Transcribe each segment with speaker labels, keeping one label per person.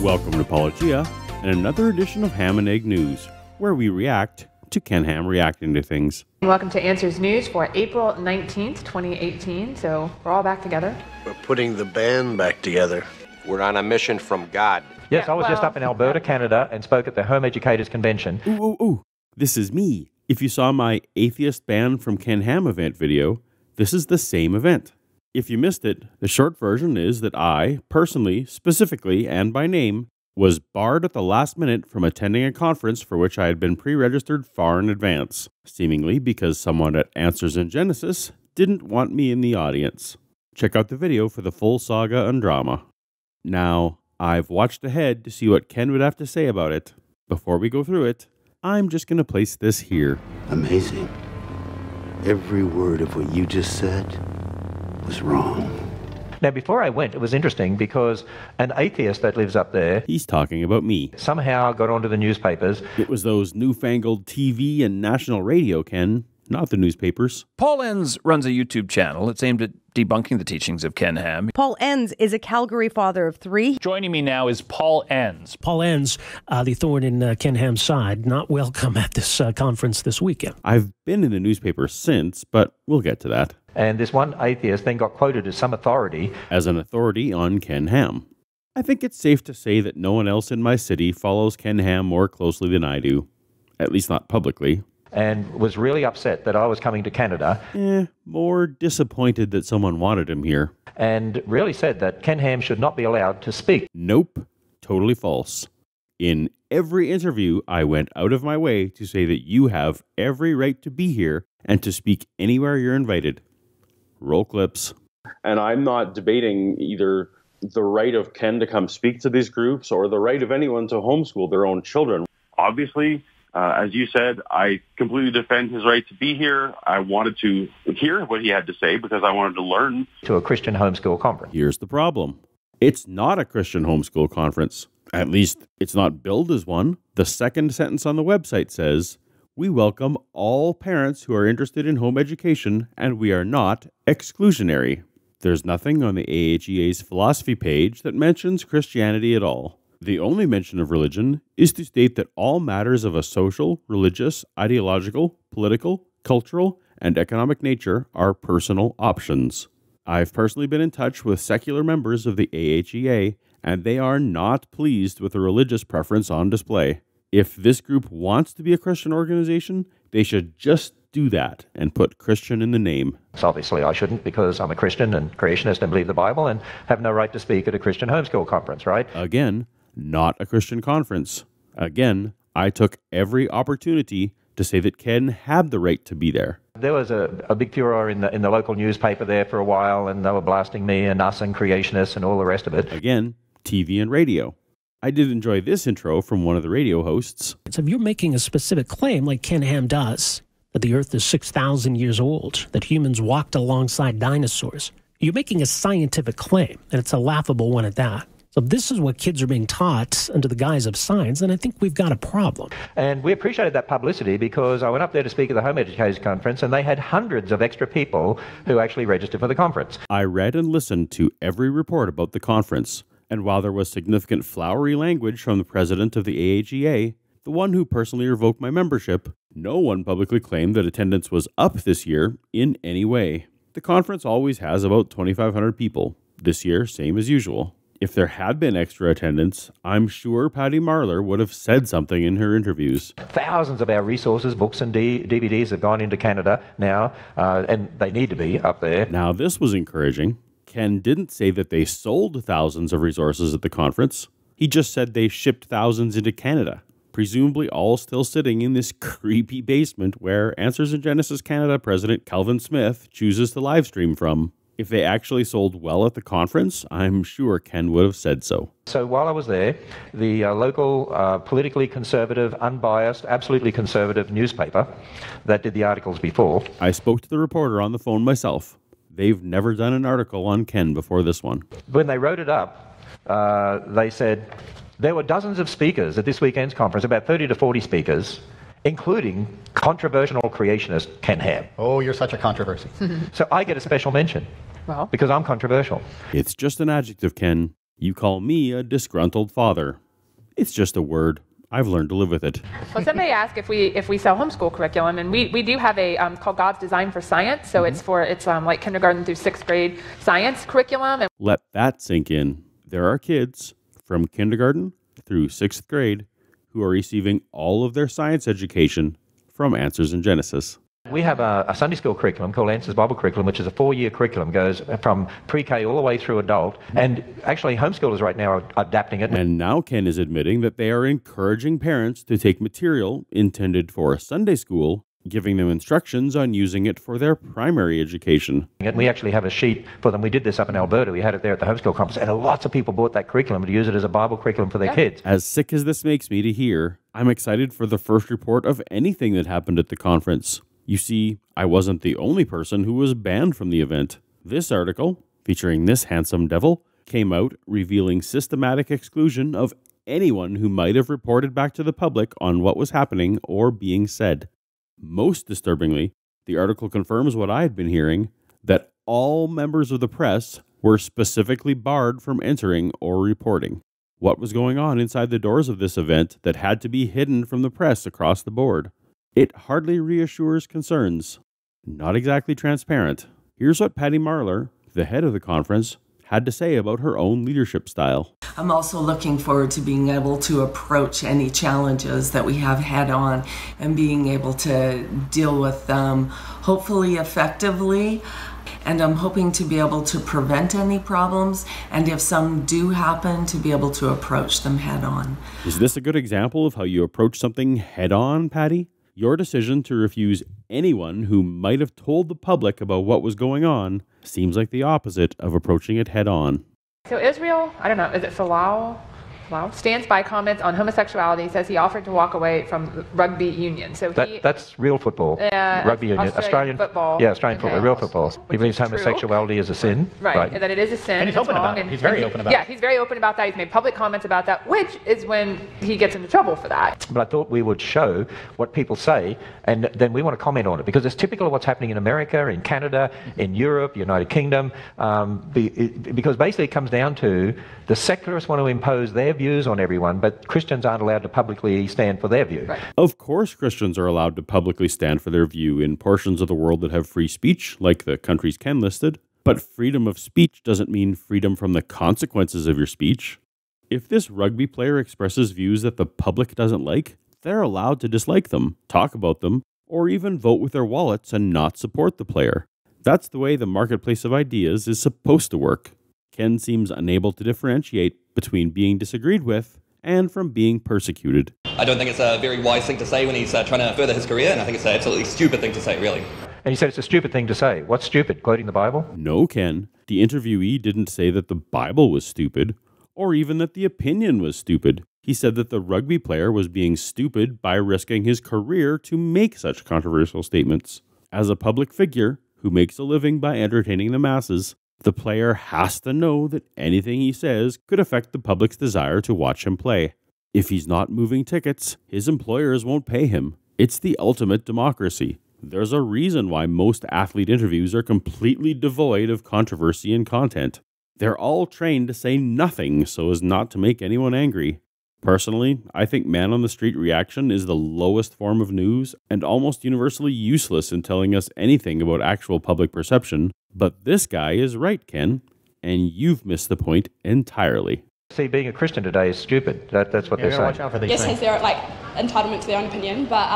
Speaker 1: Welcome to Paulogia and another edition of Ham and Egg News, where we react to Ken Ham reacting to things.
Speaker 2: Welcome to Answers News for April 19th, 2018. So we're all back together.
Speaker 3: We're putting the band back together.
Speaker 4: We're on a mission from God.
Speaker 5: Yes, I was just up in Alberta, Canada, and spoke at the Home Educators Convention.
Speaker 1: Ooh, this is me. If you saw my Atheist Banned from Ken Ham event video, this is the same event. If you missed it, the short version is that I, personally, specifically, and by name, was barred at the last minute from attending a conference for which I had been pre-registered far in advance, seemingly because someone at Answers in Genesis didn't want me in the audience. Check out the video for the full saga and drama. Now, I've watched ahead to see what Ken would have to say about it. Before we go through it, I'm just going to place this here.
Speaker 3: Amazing. Every word of what you just said was wrong.
Speaker 5: Now, before I went, it was interesting because an atheist that lives up there...
Speaker 1: He's talking about me.
Speaker 5: ...somehow got onto the newspapers.
Speaker 1: It was those newfangled TV and national radio, Ken, not the newspapers.
Speaker 6: Paul Enns runs a YouTube channel. It's aimed at debunking the teachings of Ken Ham.
Speaker 7: Paul Enns is a Calgary father of 3.
Speaker 8: Joining me now is Paul Enns.
Speaker 9: Paul Enns, the thorn in Ken Ham's side, not welcome at this conference this weekend.
Speaker 1: I've been in the newspaper since, but we'll get to that.
Speaker 5: And this one atheist then got quoted as some authority.
Speaker 1: As an authority on Ken Ham. I think it's safe to say that no one else in my city follows Ken Ham more closely than I do. At least not publicly.
Speaker 5: And was really upset that I was coming to Canada.
Speaker 1: More disappointed that someone wanted him here.
Speaker 5: And really said that Ken Ham should not be allowed to speak.
Speaker 1: Nope. Totally false. In every interview, I went out of my way to say that you have every right to be here and to speak anywhere you're invited. Roll clips.
Speaker 10: And I'm not debating either the right of Ken to come speak to these groups or the right of anyone to homeschool their own children.
Speaker 11: Obviously, as you said, I completely defend his right to be here. I wanted to hear what he had to say because I wanted to learn.
Speaker 5: To a Christian homeschool conference.
Speaker 1: Here's the problem. It's not a Christian homeschool conference. At least, it's not billed as one. The second sentence on the website says, "We welcome all parents who are interested in home education, and we are not exclusionary." There's nothing on the AiGA's philosophy page that mentions Christianity at all. The only mention of religion is to state that all matters of a social, religious, ideological, political, cultural, and economic nature are personal options. I've personally been in touch with secular members of the AiGA, and they are not pleased with the religious preference on display. If this group wants to be a Christian organization, they should just do that and put Christian in the name.
Speaker 5: So obviously I shouldn't because I'm a Christian and creationist and believe the Bible and have no right to speak at a Christian homeschool conference, right?
Speaker 1: Again, not a Christian conference. Again, I took every opportunity to say that Ken had the right to be there.
Speaker 5: There was a big furor in the local newspaper there for a while, and they were blasting me and us and creationists and all the rest of it.
Speaker 1: Again, TV and radio. I did enjoy this intro from one of the radio hosts.
Speaker 9: So if you're making a specific claim like Ken Ham does, that the Earth is 6,000 years old, that humans walked alongside dinosaurs, you're making a scientific claim, and it's a laughable one at that. So if this is what kids are being taught under the guise of science, then I think we've got a problem.
Speaker 5: And we appreciated that publicity because I went up there to speak at the Home Educators Conference and they had hundreds of extra people who actually registered for the conference.
Speaker 1: I read and listened to every report about the conference, and while there was significant flowery language from the president of the AiGA, the one who personally revoked my membership, no one publicly claimed that attendance was up this year in any way. The conference always has about 2,500 people. This year, same as usual. If there had been extra attendance, I'm sure Patty Marler would have said something in her interviews.
Speaker 5: Thousands of our resources, books and DVDs have gone into Canada now, and they need to be up there.
Speaker 1: Now, this was encouraging. Ken didn't say that they sold thousands of resources at the conference. He just said they shipped thousands into Canada, presumably all still sitting in this creepy basement where Answers in Genesis Canada President Calvin Smith chooses to live stream from. If they actually sold well at the conference, I'm sure Ken would have said so.
Speaker 5: So while I was there, the local politically conservative, unbiased, absolutely conservative newspaper that did the articles before.
Speaker 1: I spoke to the reporter on the phone myself. They've never done an article on Ken before this one.
Speaker 5: When they wrote it up, they said there were dozens of speakers at this weekend's conference, about 30 to 40 speakers, including controversial creationist Ken Ham.
Speaker 12: Oh, you're such a controversy.
Speaker 5: So I get a special mention.
Speaker 2: Well,
Speaker 5: because I'm controversial.
Speaker 1: It's just an adjective, Ken. You call me a disgruntled father. It's just a word. I've learned to live with it.
Speaker 2: Well, somebody asked if we sell homeschool curriculum, and we do have a called God's Design for Science. So it's like kindergarten through 6th grade science curriculum. And
Speaker 1: let that sink in. There are kids from kindergarten through 6th grade who are receiving all of their science education from Answers in Genesis.
Speaker 5: We have a Sunday school curriculum called Answers Bible Curriculum, which is a 4-year curriculum, goes from pre-K all the way through adult. And actually, homeschoolers right now are adapting it.
Speaker 1: And now Ken is admitting that they are encouraging parents to take material intended for Sunday school, giving them instructions on using it for their primary education.
Speaker 5: And we actually have a sheet for them. We did this up in Alberta. We had it there at the homeschool conference, and lots of people bought that curriculum to use it as a Bible curriculum for their kids.
Speaker 1: As sick as this makes me to hear, I'm excited for the first report of anything that happened at the conference. You see, I wasn't the only person who was banned from the event. This article, featuring this handsome devil, came out revealing systematic exclusion of anyone who might have reported back to the public on what was happening or being said. Most disturbingly, the article confirms what I had been hearing, that all members of the press were specifically barred from entering or reporting. What was going on inside the doors of this event that had to be hidden from the press across the board? It hardly reassures concerns. Not exactly transparent. Here's what Patty Marler, the head of the conference, had to say about her own leadership style.
Speaker 12: I'm also looking forward to being able to approach any challenges that we have head on and being able to deal with them hopefully effectively. And I'm hoping to be able to prevent any problems, and if some do happen, to be able to approach them head on.
Speaker 1: Is this a good example of how you approach something head on, Patty? Your decision to refuse anyone who might have told the public about what was going on seems like the opposite of approaching it head on.
Speaker 2: So Israel, I don't know, is it Falau, stands by comments on homosexuality, says he offered to walk away from rugby union. So
Speaker 5: that's real football, rugby union, Australian
Speaker 2: football.
Speaker 5: Yeah, Australian football, real football. He believes homosexuality is a sin.
Speaker 2: Right, and that it is a sin.
Speaker 8: And he's open about it. He's very open about it.
Speaker 2: Yeah, he's very open about that. He's made public comments about that, which is when he gets into trouble for that.
Speaker 5: But I thought we would show what people say, and then we want to comment on it, because it's typical of what's happening in America, in Canada, in Europe, United Kingdom, because basically it comes down to the secularists want to impose their views on everyone, but Christians aren't allowed to publicly stand for their view.
Speaker 2: Right.
Speaker 1: Of course Christians are allowed to publicly stand for their view in portions of the world that have free speech, like the countries Ken listed. But freedom of speech doesn't mean freedom from the consequences of your speech. If this rugby player expresses views that the public doesn't like, they're allowed to dislike them, talk about them, or even vote with their wallets and not support the player. That's the way the marketplace of ideas is supposed to work. Ken seems unable to differentiate between being disagreed with and from being persecuted.
Speaker 13: I don't think it's a very wise thing to say when he's trying to further his career, and I think it's an absolutely stupid thing to say, really.
Speaker 5: And he said it's a stupid thing to say. What's stupid? Quoting the Bible?
Speaker 1: No, Ken. The interviewee didn't say that the Bible was stupid, or even that the opinion was stupid. He said that the rugby player was being stupid by risking his career to make such controversial statements. As a public figure who makes a living by entertaining the masses, the player has to know that anything he says could affect the public's desire to watch him play. If he's not moving tickets, his employers won't pay him. It's the ultimate democracy. There's a reason why most athlete interviews are completely devoid of controversy and content. They're all trained to say nothing so as not to make anyone angry. Personally, I think man-on-the-street reaction is the lowest form of news and almost universally useless in telling us anything about actual public perception. But this guy is right, Ken, and you've missed the point entirely.
Speaker 5: See, being a Christian today is stupid. That's what they're saying.
Speaker 14: Watch out for these things. Has their entitlement to their own opinion, but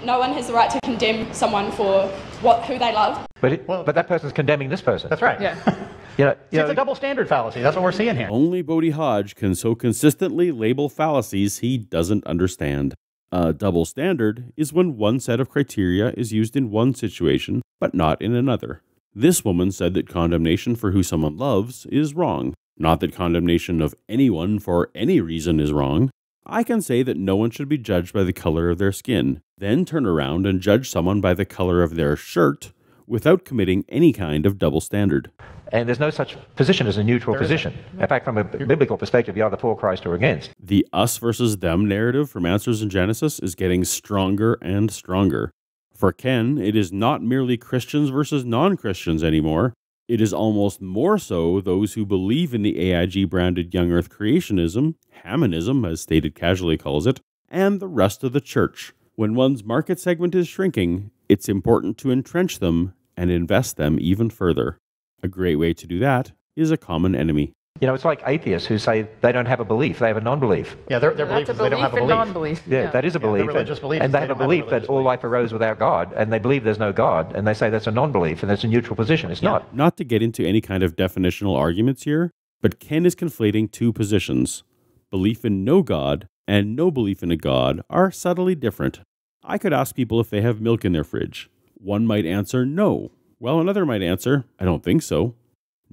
Speaker 14: no one has the right to condemn someone for who they love.
Speaker 5: But that person's condemning this person.
Speaker 8: That's right.
Speaker 2: Yeah.
Speaker 8: It's a double standard fallacy. That's what we're seeing here.
Speaker 1: Only Bodie Hodge can so consistently label fallacies he doesn't understand. A double standard is when one set of criteria is used in one situation, but not in another. This woman said that condemnation for who someone loves is wrong, not that condemnation of anyone for any reason is wrong. I can say that no one should be judged by the color of their skin, then turn around and judge someone by the color of their shirt without committing any kind of double standard.
Speaker 5: And there's no such position as a neutral position. In fact, from a biblical perspective, you're either for Christ or against.
Speaker 1: The us versus them narrative from Answers in Genesis is getting stronger and stronger. For Ken, it is not merely Christians versus non-Christians anymore. It is almost more so those who believe in the AiG-branded young earth creationism, Hammonism as Stated Casually calls it, and the rest of the church. When one's market segment is shrinking, it's important to entrench them and invest them even further. A great way to do that is a common enemy.
Speaker 5: You know, it's like atheists who say they don't have a belief, they have a non-belief.
Speaker 8: Yeah, their belief is they don't have a belief.
Speaker 2: Non-belief.
Speaker 5: Yeah, that is a belief.
Speaker 8: Religious belief.
Speaker 5: And they have a belief that all life arose without God, and they believe there's no God, and they say that's a non-belief, and that's a neutral position. It's not.
Speaker 1: Not to get into any kind of definitional arguments here, but Ken is conflating two positions. Belief in no God and no belief in a God are subtly different. I could ask people if they have milk in their fridge. One might answer no, while another might answer, I don't think so.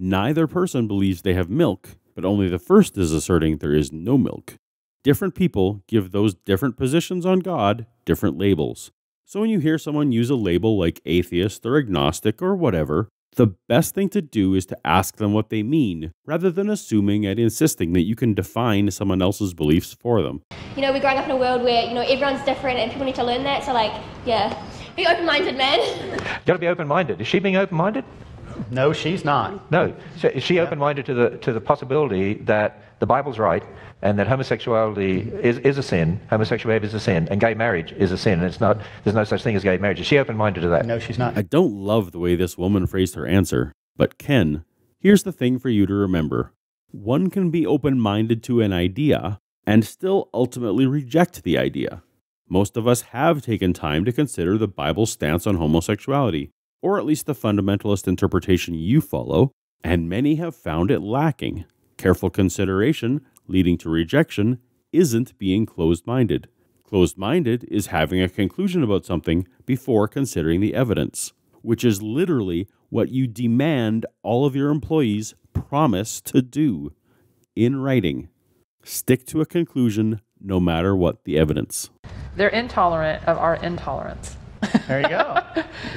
Speaker 1: Neither person believes they have milk, but only the first is asserting there is no milk. Different people give those different positions on God different labels. So when you hear someone use a label like atheist or agnostic or whatever, the best thing to do is to ask them what they mean, rather than assuming and insisting that you can define someone else's beliefs for them.
Speaker 15: You know, we're growing up in a world where, you know, everyone's different and people need to learn that. So, like, yeah, be open-minded, man.
Speaker 5: You got to be open-minded. Is she being open-minded?
Speaker 8: No, she's not.
Speaker 5: No. So is she open-minded to the possibility that the Bible's right and that homosexuality is a sin, homosexual behavior is a sin, and gay marriage is a sin, and there's no such thing as gay marriage? Is she open-minded to that?
Speaker 8: No, she's not.
Speaker 1: I don't love the way this woman phrased her answer, but Ken, here's the thing for you to remember. One can be open-minded to an idea and still ultimately reject the idea. Most of us have taken time to consider the Bible's stance on homosexuality, or at least the fundamentalist interpretation you follow, and many have found it lacking. Careful consideration, leading to rejection, isn't being closed-minded. Closed-minded is having a conclusion about something before considering the evidence, which is literally what you demand all of your employees promise to do in writing. Stick to a conclusion no matter what the evidence.
Speaker 2: They're intolerant of our intolerance.
Speaker 8: There you go.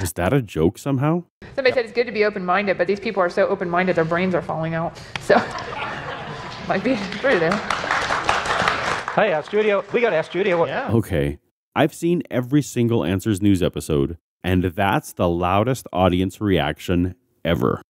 Speaker 1: Is that a joke somehow?
Speaker 2: Somebody said it's good to be open-minded, but these people are so open-minded their brains are falling out. So, might be true there.
Speaker 5: Hey, our studio, we got our studio.
Speaker 8: Yeah.
Speaker 1: Okay, I've seen every single Answers News episode, and that's the loudest audience reaction ever.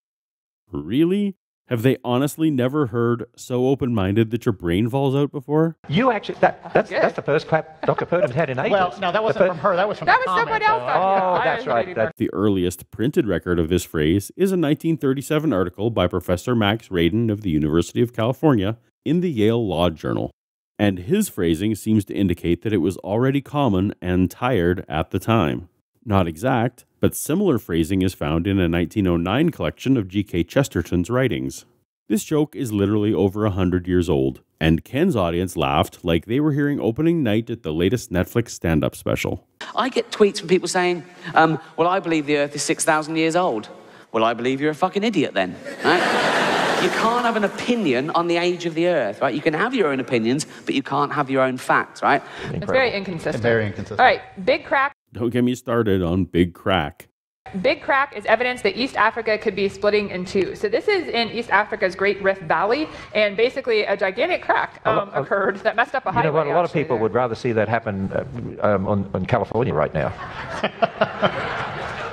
Speaker 1: Really? Have they honestly never heard so open-minded that your brain falls out before?
Speaker 5: You actually, that's the first clap Dr. Purdom had in ages.
Speaker 8: Well, no, that wasn't from her. That was from
Speaker 2: someone else.
Speaker 5: Oh, that's right.
Speaker 1: The earliest printed record of this phrase is a 1937 article by Professor Max Radin of the University of California in the Yale Law Journal. And his phrasing seems to indicate that it was already common and tired at the time. Not exact, but similar phrasing is found in a 1909 collection of G.K. Chesterton's writings. This joke is literally over 100 years old, and Ken's audience laughed like they were hearing opening night at the latest Netflix stand-up special.
Speaker 16: I get tweets from people saying, well, I believe the Earth is 6,000 years old. Well, I believe you're a fucking idiot then, right? You can't have an opinion on the age of the Earth, right? You can have your own opinions, but you can't have your own facts, right?
Speaker 2: It's very inconsistent.
Speaker 8: Very inconsistent.
Speaker 2: All right, Big Crack.
Speaker 1: Don't get me started on Big Crack.
Speaker 2: Big Crack is evidence that East Africa could be splitting in two. So this is in East Africa's Great Rift Valley, and basically a gigantic crack occurred that messed up a highway.
Speaker 5: You know what? A lot of people would rather see that happen on California right now.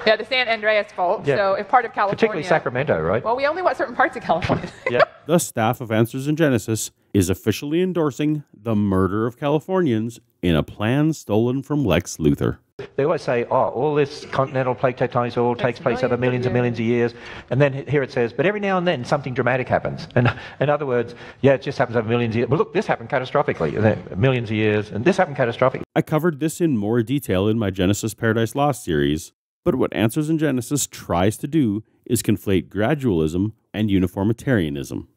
Speaker 2: Yeah, the San Andreas Fault. Yeah. So if part of California...
Speaker 5: Particularly Sacramento, right?
Speaker 2: Well, we only want certain parts of California.
Speaker 5: Yeah.
Speaker 1: The staff of Answers in Genesis is officially endorsing the murder of Californians in a plan stolen from Lex Luthor.
Speaker 5: They always say, oh, all this continental plate tectonics all takes place over millions and millions of years. And then here it says, but every now and then something dramatic happens. And in other words, yeah, it just happens over millions of years. Well, look, this happened catastrophically. Millions of years. And this happened catastrophically.
Speaker 1: I covered this in more detail in my Genesis Paradise Lost series. But what Answers in Genesis tries to do is conflate gradualism and uniformitarianism.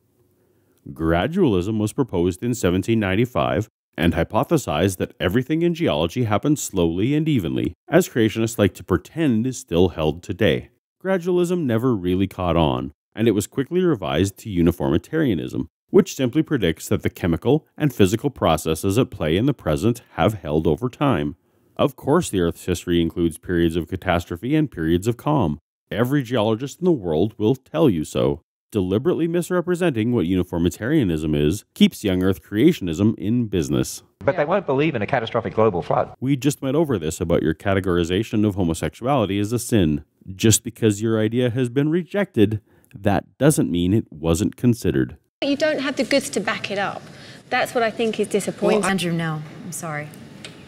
Speaker 1: Gradualism was proposed in 1795 and hypothesized that everything in geology happens slowly and evenly, as creationists like to pretend is still held today. Gradualism never really caught on, and it was quickly revised to uniformitarianism, which simply predicts that the chemical and physical processes at play in the present have held over time. Of course, the Earth's history includes periods of catastrophe and periods of calm. Every geologist in the world will tell you so. Deliberately misrepresenting what uniformitarianism is keeps young Earth creationism in business.
Speaker 5: But they won't believe in a catastrophic global flood.
Speaker 1: We just went over this about your categorization of homosexuality as a sin. Just because your idea has been rejected that doesn't mean it wasn't considered.
Speaker 17: You don't have the goods to back it up. That's what I think is disappointing.
Speaker 18: Well, Andrew, no. I'm sorry.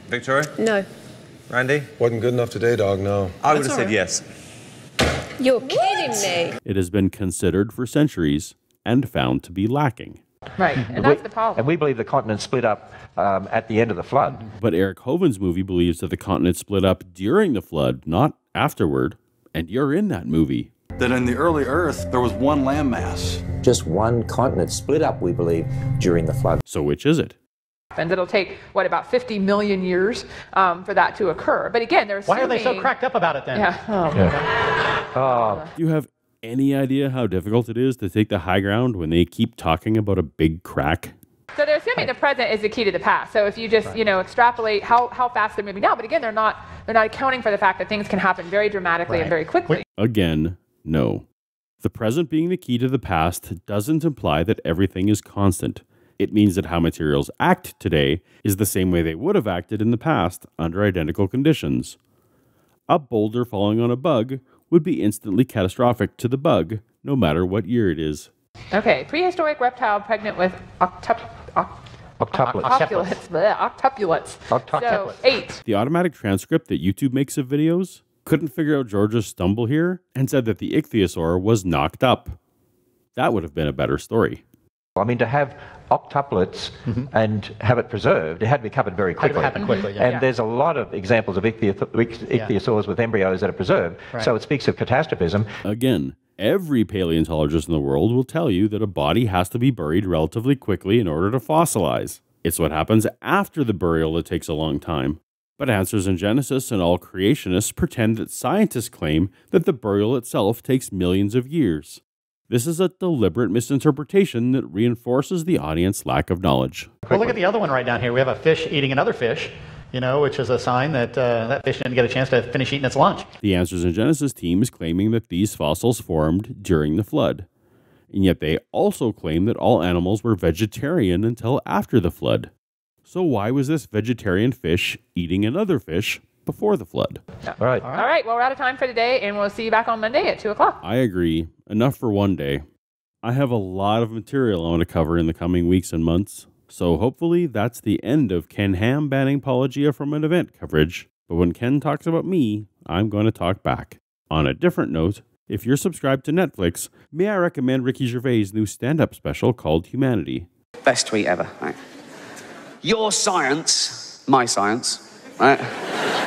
Speaker 19: Victoria?
Speaker 17: No.
Speaker 19: Randy?
Speaker 20: Wasn't good enough today, dog, no.
Speaker 19: I would have said yes.
Speaker 17: You're kidding me.
Speaker 1: It has been considered for centuries and found to be lacking.
Speaker 2: Right, and that's the problem.
Speaker 5: And we believe the continent split up at the end of the flood.
Speaker 1: But Eric Hoven's movie believes that the continent split up during the flood, not afterward. And you're in that movie.
Speaker 21: That in the early Earth, there was one landmass.
Speaker 22: Just one continent split up, we believe, during the flood.
Speaker 1: So which is it?
Speaker 2: And it'll take, what, about 50 million years for that to occur. But again, there's
Speaker 8: Why are they so cracked up about it then?
Speaker 2: Yeah. Oh, my God.
Speaker 1: Do you have any idea how difficult it is to take the high ground when they keep talking about a big crack?
Speaker 2: So they're assuming the present is the key to the past. So if you just, extrapolate how fast they're moving now, but again, they're not accounting for the fact that things can happen very dramatically and very quickly.
Speaker 1: Again, no. The present being the key to the past doesn't imply that everything is constant. It means that how materials act today is the same way they would have acted in the past under identical conditions. A boulder falling on a bug would be instantly catastrophic to the bug, no matter what year it is.
Speaker 2: Okay, prehistoric reptile pregnant with octuplets. So 8.
Speaker 1: The automatic transcript that YouTube makes of videos couldn't figure out George's stumble here and said that the ichthyosaur was knocked up. That would have been a better story.
Speaker 5: I mean, to have octuplets and have it preserved, it had to be covered very quickly. And there's a lot of examples of ichthyosaurs with embryos that are preserved. Right. So it speaks of catastrophism.
Speaker 1: Again, every paleontologist in the world will tell you that a body has to be buried relatively quickly in order to fossilize. It's what happens after the burial that takes a long time. But Answers in Genesis and all creationists pretend that scientists claim that the burial itself takes millions of years. This is a deliberate misinterpretation that reinforces the audience's lack of knowledge.
Speaker 8: Well, look at the other one right down here. We have a fish eating another fish, which is a sign that that fish didn't get a chance to finish eating its lunch.
Speaker 1: The Answers in Genesis team is claiming that these fossils formed during the flood. And yet they also claim that all animals were vegetarian until after the flood. So why was this vegetarian fish eating another fish before the flood?
Speaker 5: All right.
Speaker 2: All right, well, we're out of time for today, and we'll see you back on Monday at 2 o'clock.
Speaker 1: I agree. Enough for one day. I have a lot of material I want to cover in the coming weeks and months, so hopefully that's the end of Ken Ham banning Paulogia from an event coverage. But when Ken talks about me, I'm going to talk back. On a different note, if you're subscribed to Netflix, may I recommend Ricky Gervais' new stand-up special called Humanity.
Speaker 16: Best tweet ever, right? Your science, my science, right?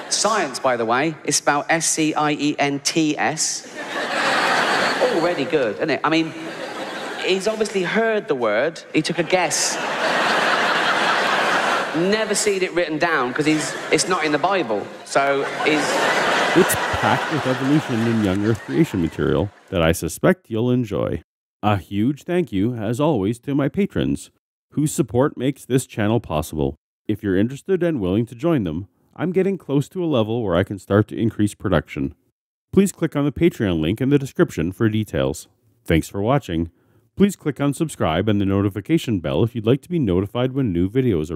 Speaker 16: Science, by the way, is spelled S-C-I-E-N-T-S. Already good, isn't it? I mean, he's obviously heard the word. He took a guess. Never seen it written down because it's not in the Bible. So
Speaker 1: it's packed with evolution and young Earth creation material that I suspect you'll enjoy. A huge thank you, as always, to my patrons, whose support makes this channel possible. If you're interested and willing to join them, I'm getting close to a level where I can start to increase production. Please click on the Patreon link in the description for details. Thanks for watching. Please click on subscribe and the notification bell if you'd like to be notified when new videos are